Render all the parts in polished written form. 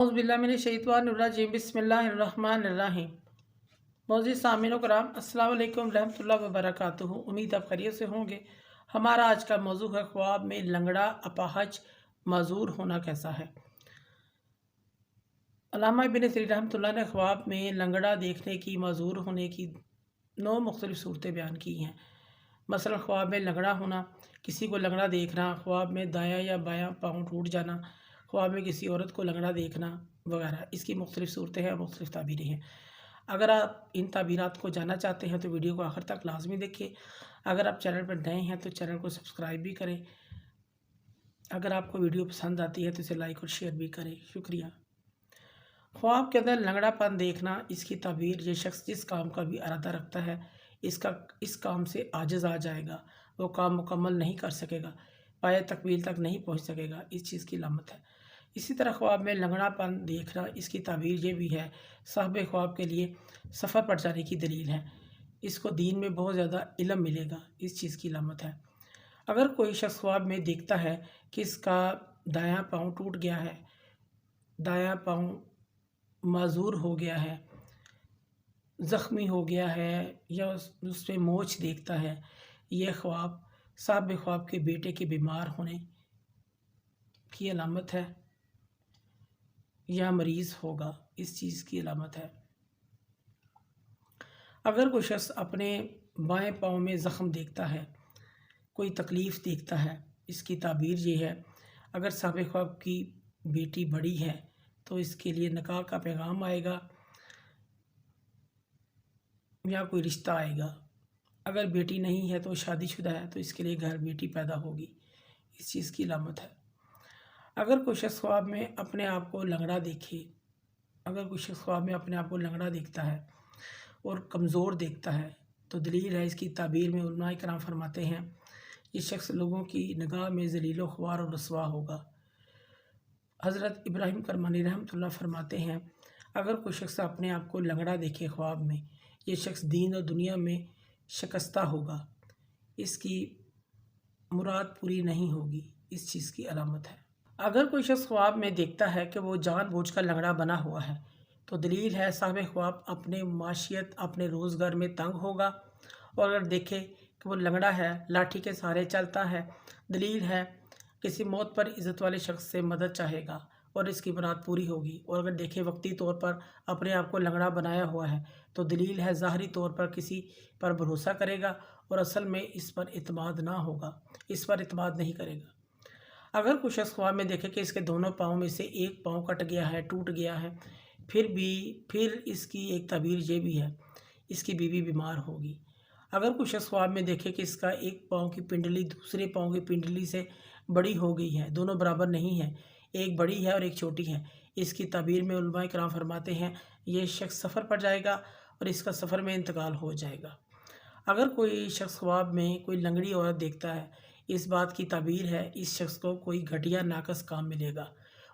औज़ुबिल्लाहिमिनश्शैतानिर्रजीम बिस्मिल्लाहिर्रहमानिर्रहीम। मोअज़्ज़िज़ सामीन कराम, अस्सलाम वालेकुम रहमतुल्लाहि व बरकातुहू। उम्मीद आप खैरियत से होंगे। हमारा आज का मौजू है ख्वाब में लंगड़ा, अपाहज, माज़ूर होना कैसा है। अल्लामा इब्न सीरीन रहमतुल्लाह ने ख्वाब में लंगड़ा देखने की, माज़ूर होने की 9 मुख्तलिफ़ सूरतें बयान की हैं। मसलन ख्वाब में लंगड़ा होना, किसी को लंगड़ा देखना, ख्वाब में दायां या बायां पाँव टूट जाना, ख्वाब में किसी औरत को लंगड़ा देखना वगैरह। इसकी मुख्तलिफ़ सूरतें हैं, मुख्तलिफ़ ताबीरें हैं। अगर आप इन ताबीरात को जानना चाहते हैं तो वीडियो को आखिर तक लाजमी देखें। अगर आप चैनल पर नए हैं तो चैनल को सब्सक्राइब भी करें। अगर आपको वीडियो पसंद आती है तो इसे लाइक और शेयर भी करें। शुक्रिया। ख्वाब के अंदर लंगड़ापन देखना, इसकी ताबीर, ये शख्स जिस काम का भी इरादा रखता है इस काम से आजिज़ आ जाएगा, वो काम मुकम्मल नहीं कर सकेगा, पाए तकमील तक नहीं पहुंच सकेगा, इस चीज़ की लामत है। इसी तरह ख्वाब में लंगड़ापन देखना, इसकी ताबीर ये भी है, साहिब ख्वाब के लिए सफ़र पर जाने की दलील है, इसको दीन में बहुत ज़्यादा इल्म मिलेगा, इस चीज़ की लामत है। अगर कोई शख्स ख्वाब में देखता है कि इसका दायां पाँव टूट गया है, दायां पाँव माज़ूर हो गया है, ज़ख्मी हो गया है, या उस पर मोच देखता है, यह ख्वाब साहिब ख्वाब के बेटे के बीमार होने की अलामत है या मरीज़ होगा, इस चीज़ की अलामत है। अगर कोई शख्स अपने बाएं पाँव में ज़ख्म देखता है, कोई तकलीफ़ देखता है, इसकी ताबीर ये है, अगर साहिब ख्वाब की बेटी बड़ी है तो इसके लिए निकाह का पैगाम आएगा या कोई रिश्ता आएगा। अगर बेटी नहीं है तो शादीशुदा है तो इसके लिए घर बेटी पैदा होगी, इस चीज़ की लामत है। अगर कोई शख्स ख्वाब में अपने आप को लंगड़ा देखे, अगर कोई शख्स ख्वाब में अपने आप को लंगड़ा देखता है और कमज़ोर देखता है तो दलील है, इसकी ताबीर में उलमाए कराम फरमाते हैं ये शख्स लोगों की निगाह में ज़लील व ख्वार और रसवा होगा। हज़रत इब्राहीम करमानी रहमतुल्लाह फरमाते हैं, अगर कोई शख्स अपने आप को लंगड़ा देखे ख्वाब में, ये शख्स दीन और दुनिया में शिकस्ता होगा, इसकी मुराद पूरी नहीं होगी, इस चीज़ की अलामत है। अगर कोई शख्स ख्वाब में देखता है कि वो जानबूझकर लंगड़ा बना हुआ है तो दलील है, साहिब ख्वाब अपने माशियत, अपने रोज़गार में तंग होगा। और अगर देखे कि वो लंगड़ा है, लाठी के सहारे चलता है, दलील है किसी मौत पर इज़्ज़त वाले शख्स से मदद चाहेगा और इसकी मुराद पूरी होगी। और अगर देखे वक्ती तौर पर अपने आप को लंगड़ा बनाया हुआ है तो दलील है ज़ाहरी तौर पर किसी पर भरोसा करेगा और असल में इस पर इत्माद ना होगा, इस पर इत्माद नहीं करेगा। अगर कुछ शख्स ख्वाब में देखे कि इसके दोनों पाँव में से एक पाँव कट गया है, टूट गया है, फिर इसकी एक ताबीर ये भी है, इसकी बीवी बीमार होगी। अगर कुछ शख्स ख्वाब में देखे कि इसका एक पाँव की पिंडली दूसरे पाँव की पिंडली से बड़ी हो गई है, दोनों बराबर नहीं है, एक बड़ी है और एक छोटी है, इसकी ताबीर में उलमाए कराम फरमाते हैं ये शख्स सफ़र पर जाएगा और इसका सफ़र में इंतकाल हो जाएगा। अगर कोई शख्स ख्वाब में कोई लंगड़ी औरत देखता है, इस बात की ताबीर है इस शख्स को कोई घटिया नाकस काम मिलेगा।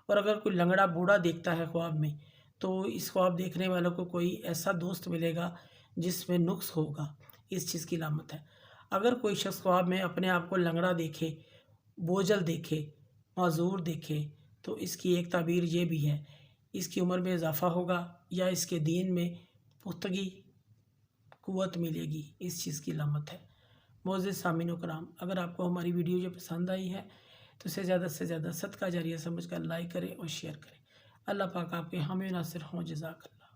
और अगर कोई लंगड़ा बूढ़ा देखता है ख्वाब में तो इस ख्वाब देखने वालों को कोई ऐसा दोस्त मिलेगा जिसमें नुक्स होगा, इस चीज़ की लामत है। अगर कोई शख्स ख्वाब में अपने आप को लंगड़ा देखे, बोझल देखे, माज़ूर देखे तो इसकी एक ताबीर ये भी है, इसकी उम्र में इजाफ़ा होगा या इसके दीन में पुख्तगी क़ुव्वत मिलेगी, इस चीज़ की लामत है। मोअज़्ज़िज़ सामीन कराम, अगर आपको हमारी वीडियो जो पसंद आई है तो इसे ज़्यादा से ज़्यादा सदका जारिया समझकर लाइक करें और शेयर करें। अल्लाह पाक आपके हामी नासिर हों। जज़ाकल्लाह।